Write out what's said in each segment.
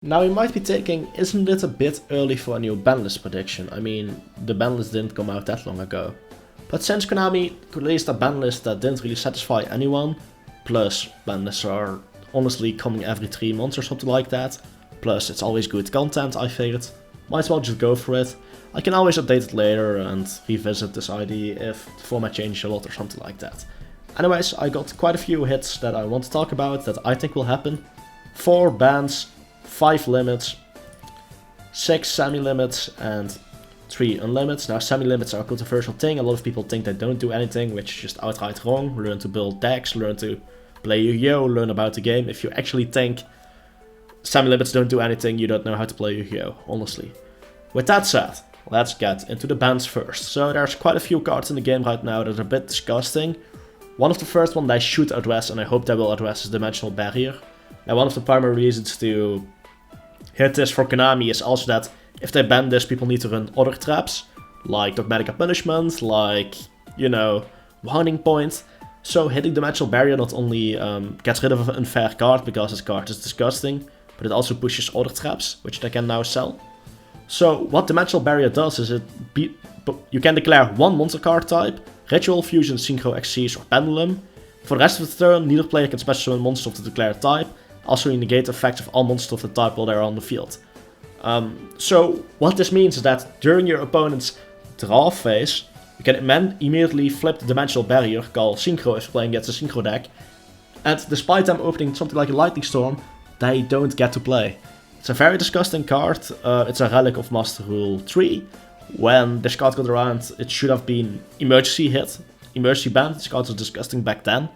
Now you might be thinking, isn't it a bit early for a new Banlist prediction? I mean, the Banlist didn't come out that long ago. But since Konami released a Banlist that didn't really satisfy anyone, plus Banlists are honestly coming every 3 months or something like that, plus it's always good content, I figured, might as well just go for it. I can always update it later and revisit this idea if the format changes a lot or something like that. Anyways, I got quite a few hits that I want to talk about that I think will happen. 4 bans, 5 limits, 6 semi-limits, and 3 unlimits. Now, semi-limits are a controversial thing. A lot of people think they don't do anything, which is just outright wrong. Learn to build decks, learn to play Yu-Gi-Oh!, learn about the game. If you actually think semi-limits don't do anything, you don't know how to play Yu-Gi-Oh!, honestly. With that said, let's get into the bans first. So there's quite a few cards in the game right now that are a bit disgusting. One of the first one they should address, and I hope they will address, is Dimensional Barrier. Now, one of the primary reasons to hit this for Konami is also that if they ban this, people need to run other traps, like Dogmatic Punishment, like, you know, Wounding Point. So hitting Dimensional Barrier not only gets rid of an unfair card because this card is disgusting, but it also pushes other traps, which they can now sell. So what Dimensional Barrier does is you can declare one monster card type, Ritual, Fusion, Synchro, Xyz, or Pendulum. For the rest of the turn, neither player can special summon monster of the declared type. Also, you negate the effects of all monsters of the type while they're on the field. So what this means is that during your opponent's draw phase, you can immediately flip the Dimensional Barrier, call Synchro if you're playing against a Synchro deck, and despite them opening something like a Lightning Storm, they don't get to play. It's a very disgusting card. It's a relic of Master Rule 3. When this card got around, it should have been emergency hit, emergency banned. This card was disgusting back then,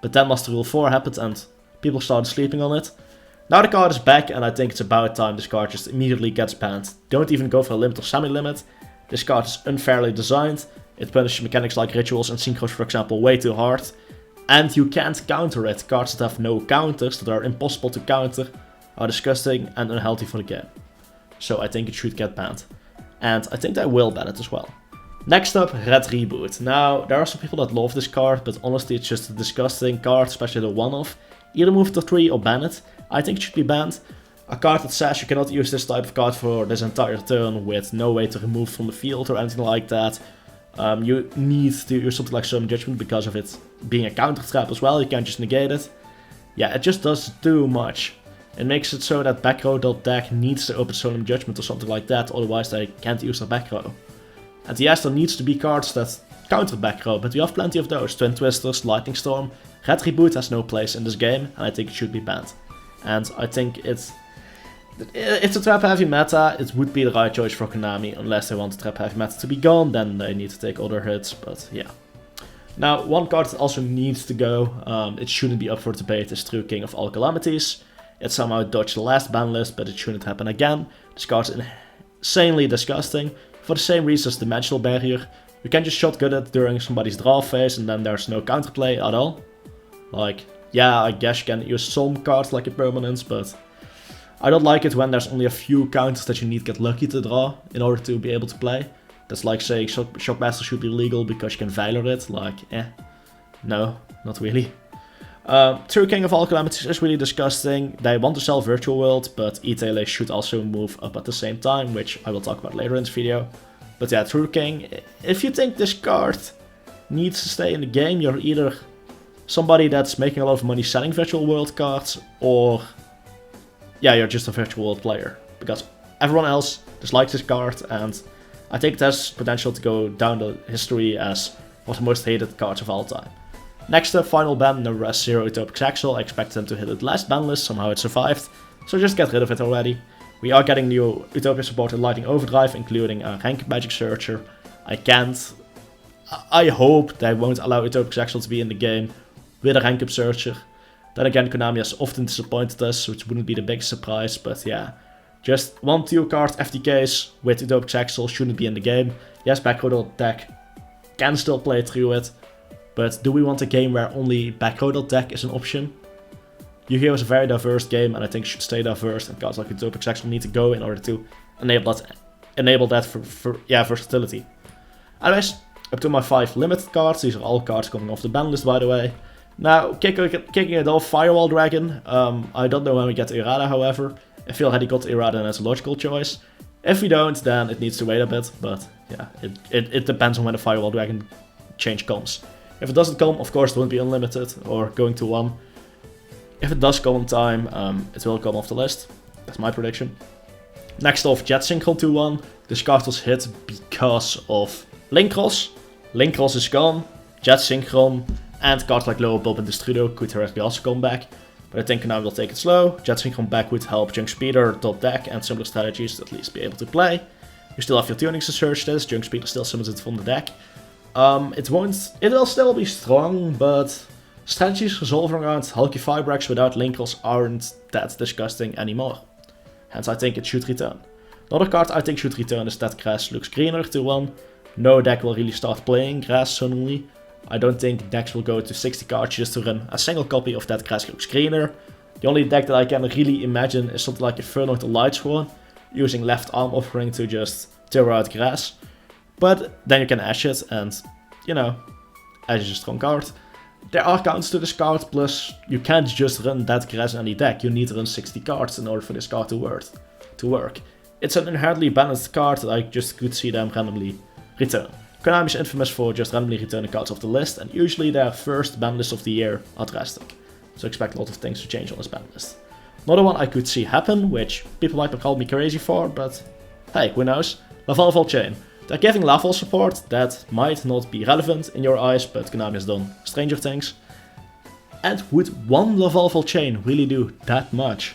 but then Master Rule 4 happened and people started sleeping on it. Now the card is back, and I think it's about time this card just immediately gets banned. Don't even go for a limit or semi-limit. This card is unfairly designed. It punishes mechanics like rituals and synchros, for example, way too hard. And you can't counter it. Cards that have no counters, that are impossible to counter, are disgusting and unhealthy for the game. So I think it should get banned. And I think they will ban it as well. Next up, Red Reboot. Now, there are some people that love this card, but honestly it's just a disgusting card, especially the one-off. Either move it to 3 or ban it. I think it should be banned. A card that says you cannot use this type of card for this entire turn with no way to remove from the field or anything like that. You need to use something like Summon Judgment because of it being a counter trap as well. You can't just negate it. Yeah, it just does too much. It makes it so that Backrow deck needs to open Solemn Judgment or something like that, otherwise they can't use their Backrow. And yes, there needs to be cards that counter Backrow, but we have plenty of those. Twin Twisters, Lightning Storm. Red Reboot has no place in this game, and I think it should be banned. And I think it's a trap heavy meta, it would be the right choice for Konami. Unless they want the trap heavy meta to be gone, then they need to take other hits, but yeah. Now, one card that also needs to go, it shouldn't be up for debate, is True King of All Calamities. It somehow dodged the last ban list, but it shouldn't happen again. This card is insanely disgusting. For the same reason as Dimensional Barrier, you can just shotgun it during somebody's draw phase and then there's no counterplay at all. Like, yeah, I guess you can use some cards like a permanence, but I don't like it when there's only a few counters that you need to get lucky to draw in order to be able to play. That's like saying Shockmaster should be legal because you can Valor it, like, no, not really. True King of All Calamities is really disgusting. They want to sell Virtual World, but E-Tele should also move up at the same time, which I will talk about later in this video. But yeah, True King, if you think this card needs to stay in the game, you're either somebody that's making a lot of money selling Virtual World cards, or yeah, you're just a Virtual World player. Because everyone else dislikes this card, and I think it has potential to go down the history as one of the most hated cards of all time. Next up, final ban, the Res Zero Utopic Axel. I expect them to hit the last ban list, somehow it survived, so just get rid of it already. We are getting new Utopia support in Lightning Overdrive, including a Rank Magic Searcher. I hope they won't allow Utopic Axel to be in the game with a Rank Up Searcher. Then again, Konami has often disappointed us, which wouldn't be the biggest surprise, but yeah. Just 1-2 card FTKs with Utopic Axel shouldn't be in the game. Yes, Backrow deck can still play through it, but do we want a game where only Backrow deck is an option? Yu-Gi-Oh! Is a very diverse game, and I think it should stay diverse, and cards like Utopic Axel need to go in order to enable that for versatility. Anyways, up to my 5 limited cards. These are all cards coming off the ban list, by the way. Now, kicking it off, Firewall Dragon. I don't know when we get Irada, however. If we already got Era, then it's a logical choice. If we don't, then it needs to wait a bit, but yeah, it depends on when the Firewall Dragon change comes. If it doesn't come, of course it won't be Unlimited or going to 1. If it does come on time, it will come off the list. That's my prediction. Next off, Jet Synchron 2-1. This card was hit because of Link Cross. Link Cross is gone, Jet Synchron, and cards like Lower Bulb and Destrudo could theoretically also come back. But I think Konami will take it slow. Jet Synchron back would help Junk Speeder, Dot Deck, and similar strategies to at least be able to play. You still have your tunings to search this. Junk Speeder still summons it from the deck. It will still be strong, but strategies resolving around Hulky Fibrax without Link Cross aren't that disgusting anymore. Hence I think it should return. Another card I think should return is that Grass looks greener to 1. No deck will really start playing Grass suddenly. I don't think decks will go to 60 cards just to run a single copy of that Grass looks greener. The only deck that I can really imagine is something like Inferno or Lightsworn, using left arm offering to just tear out Grass. But then you can Ash it, and you know, Ash is a strong card. There are counts to this card, plus you can't just run that Grass in any deck. You need to run 60 cards in order for this card to work. It's an inherently balanced card that I just could see them randomly return. Konami is infamous for just randomly returning cards off the list, and usually their first ban list of the year are drastic. So expect a lot of things to change on this ban list. Another one I could see happen, which people might call me crazy for, but hey, who knows? Lavalval Chain. They're giving Laval support that might not be relevant in your eyes, but Konami has done stranger things. And would one Lavalval Chain really do that much?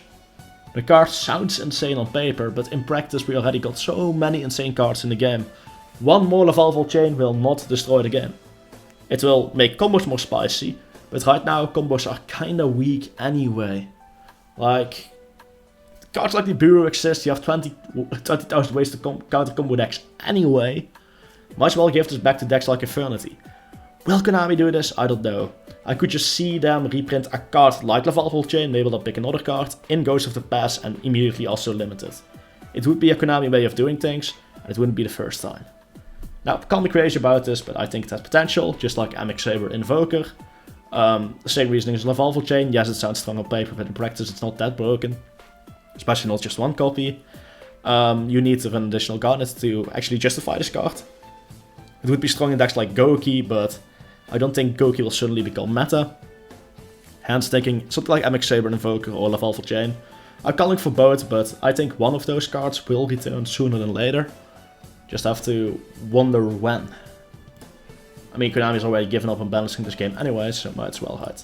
The card sounds insane on paper, but in practice we already got so many insane cards in the game. One more Lavalval Chain will not destroy the game. It will make combos more spicy, but right now combos are kinda weak anyway. Like, cards like the Bureau exist, you have 20,000 ways to counter combo decks anyway. Might as well give this back to decks like Infernity. Will Konami do this? I don't know. I could just see them reprint a card like Lavalval Chain, maybe they'll pick another card in Ghost of the Past and immediately also limit it. It would be a Konami way of doing things, and it wouldn't be the first time. Now, call me crazy about this, but I think it has potential, just like MX Saber Invoker. The same reasoning as Lavalval Chain. Yes, it sounds strong on paper, but in practice it's not that broken. Especially not just one copy. You need to run additional garnets to actually justify this card. It would be strong in decks like Goki, but I don't think Goki will suddenly become meta. Hence taking something like MX Saber Invoker or Lavalval Chain. I'm calling for both, but I think one of those cards will return sooner than later. Just have to wonder when. I mean, Konami's already given up on balancing this game anyway, so might as well hide.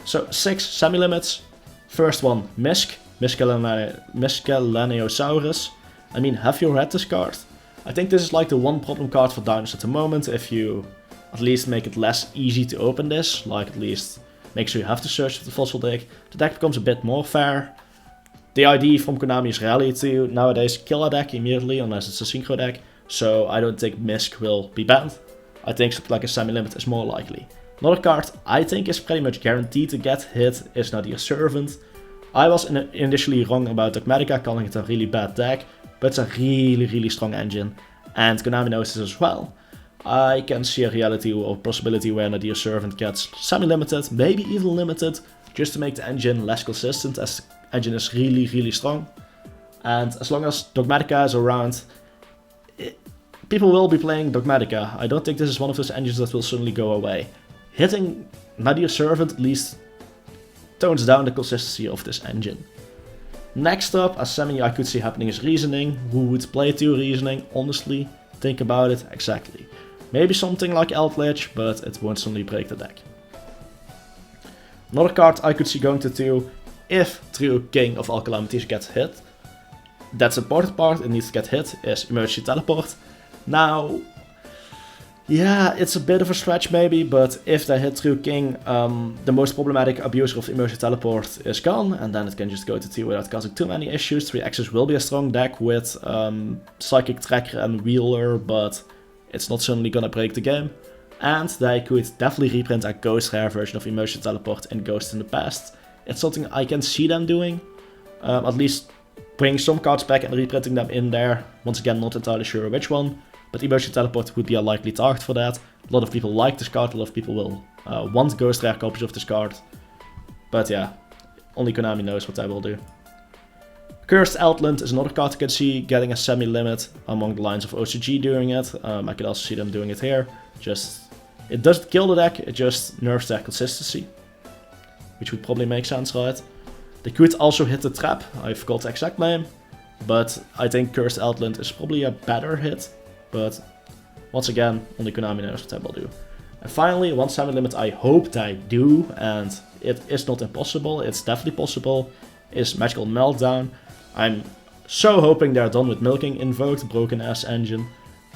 So, 6 semi-limits. First one, Miscellaneosaurus. I mean, have you read this card? I think this is like the one problem card for Dinos at the moment. If you at least make it less easy to open this, like at least make sure you have to search for the fossil deck, the deck becomes a bit more fair. The idea from Konami is rally to nowadays kill a deck immediately unless it's a synchro deck, so I don't think Misk will be banned. I think something like a semi-limit is more likely. Another card I think is pretty much guaranteed to get hit is Nadir Servant. I was initially wrong about Dogmatica, calling it a really bad deck, but it's a really strong engine, and Konami knows this as well. I can see a reality or possibility where Nadir Servant gets semi-limited, maybe even limited, just to make the engine less consistent, as the engine is really strong. And as long as Dogmatica is around, people will be playing Dogmatica. I don't think this is one of those engines that will suddenly go away. Hitting Nadir Servant at least tones down the consistency of this engine. Next up, a semi I could see happening is Reasoning. Who would play 2 Reasoning? Honestly, think about it, exactly. Maybe something like Eldritch, but it won't suddenly break the deck. Another card I could see going to 2, if Trio King of All Calamities gets hit. That's the important part, it needs to get hit, is Emergency Teleport. Now, yeah, it's a bit of a stretch maybe, but if they hit Trio King, the most problematic abuser of Emergency Teleport is gone, and then it can just go to 2 without causing too many issues. 3-Axis will be a strong deck with Psychic Tracker and Wheeler, but it's not suddenly gonna break the game. And they could definitely reprint a Ghost Rare version of Emergency Teleport in Ghost in the Past. It's something I can see them doing, at least bring some cards back and reprinting them in there. Once again, not entirely sure which one. But Emergency Teleport would be a likely target for that. A lot of people like this card, a lot of people will want Ghost Rare copies of this card. But yeah, only Konami knows what they will do. Cursed Outland is another card I could see getting a semi-limit among the lines of OCG doing it. I could also see them doing it here. It doesn't kill the deck, it just nerfs their consistency. Which would probably make sense, right? They could also hit the trap, I forgot the exact name. But I think Cursed Outland is probably a better hit. But once again, only Konami knows what they will do. And finally, one semi-limit I hope they do, and it is not impossible, it's definitely possible, is Magical Meltdown. I'm so hoping they're done with milking Invoked Broken Ass Engine.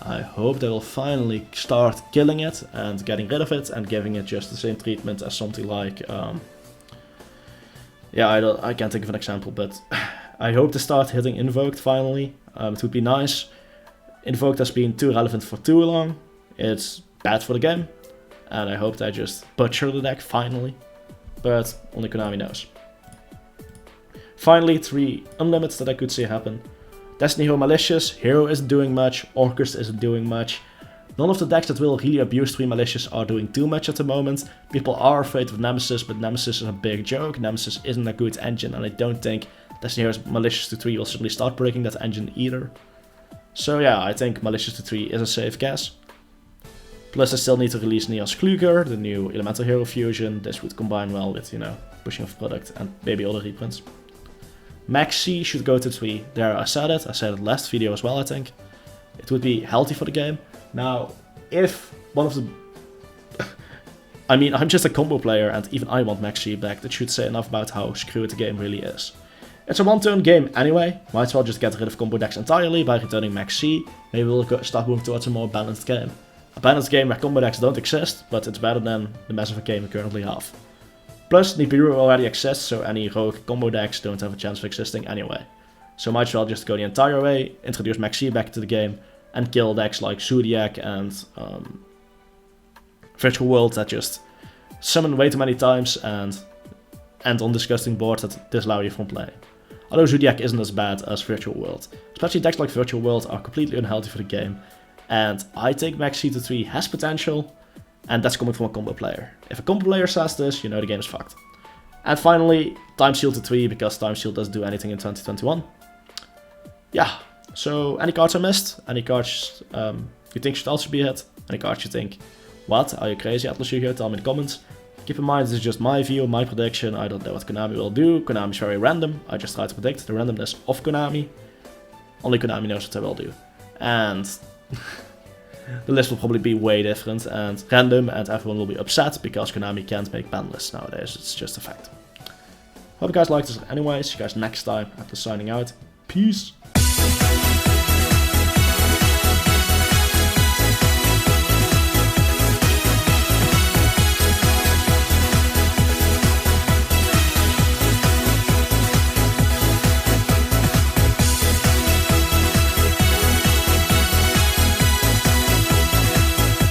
I hope they will finally start killing it and getting rid of it and giving it just the same treatment as something like... I can't think of an example, but I hope to start hitting Invoked finally. It would be nice. Invoked has been too relevant for too long. It's bad for the game. And I hope they just butcher the deck finally. But only Konami knows. Finally, 3 unlimits that I could see happen. Destiny Hero Malicious, Hero isn't doing much, Orcust isn't doing much. None of the decks that will really abuse 3 Malicious are doing too much at the moment. People are afraid of Nemesis, but Nemesis is a big joke. Nemesis isn't a good engine, and I don't think Destiny Heroes Malicious to 3 will suddenly start breaking that engine either. So yeah, I think Malicious to 3 is a safe guess. Plus I still need to release Neos Kluger, the new Elemental Hero fusion. This would combine well with, pushing of product and maybe other reprints. Max C should go to 3. There, I said it last video as well, I think. It would be healthy for the game. Now, if one of the... I mean, I'm just a combo player and even I want Max C back. That should say enough about how screwed the game really is. It's a one-turn game anyway. Might as well just get rid of combo decks entirely by returning Max C. Maybe we'll start moving towards a more balanced game. A balanced game where combo decks don't exist, but it's better than the mess of a game we currently have. Plus, Nibiru already exists, so any rogue combo decks don't have a chance of existing anyway. So might as well just go the entire way, introduce Max C back to the game, and kill decks like Zodiac and Virtual World that just summon way too many times and end on disgusting boards that disallow you from playing. Although Zodiac isn't as bad as Virtual World. Especially decks like Virtual World are completely unhealthy for the game. And I think Max C to 3 has potential, and that's coming from a combo player. If a combo player says this, you know the game is fucked. And finally, Time Shield to 3, because Time Shield doesn't do anything in 2021. Yeah, so any cards I missed? Any cards you think should also be hit? Any cards you think, what, are you crazy, Atlas Yu-Gi-Oh? Tell me in the comments. Keep in mind, this is just my view, my prediction. I don't know what Konami will do. Konami's very random. I just try to predict the randomness of Konami. Only Konami knows what they will do. And the list will probably be way different and random, and everyone will be upset because Konami can't make ban lists nowadays. It's just a fact. Hope you guys liked this anyway. See you guys next time. After signing out. Peace.